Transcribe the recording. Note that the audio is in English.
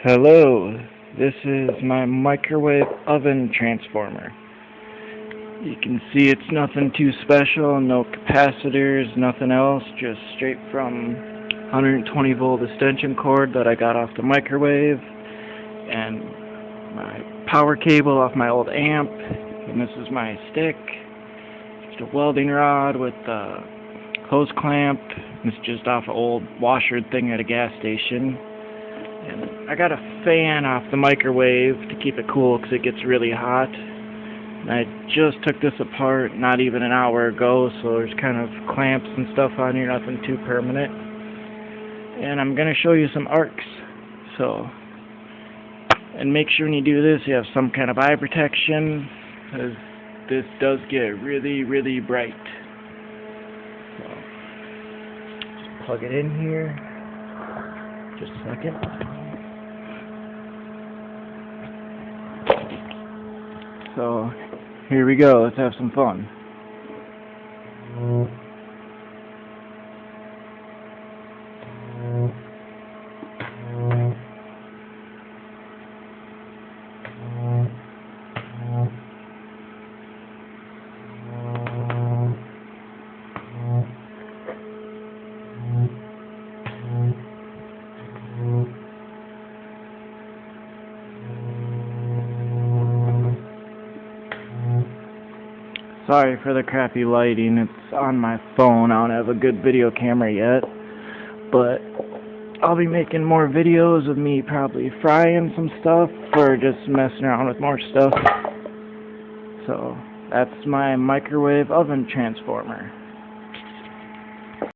Hello, this is my microwave oven transformer. You can see it's nothing too special, no capacitors, nothing else, just straight from 120 volt extension cord that I got off the microwave, and my power cable off my old amp, and this is my stick, just a welding rod with a hose clamp. It's just off an old washer thing at a gas station. And I got a fan off the microwave to keep it cool because it gets really hot. And I just took this apart not even an hour ago, so there's kind of clamps and stuff on here, nothing too permanent. And I'm going to show you some arcs. And make sure when you do this you have some kind of eye protection, because this does get really, really bright. So, just plug it in here. Just a second. So, here we go. Let's have some fun. Sorry for the crappy lighting, it's on my phone. I don't have a good video camera yet, but I'll be making more videos of me probably frying some stuff or just messing around with more stuff. So that's my microwave oven transformer.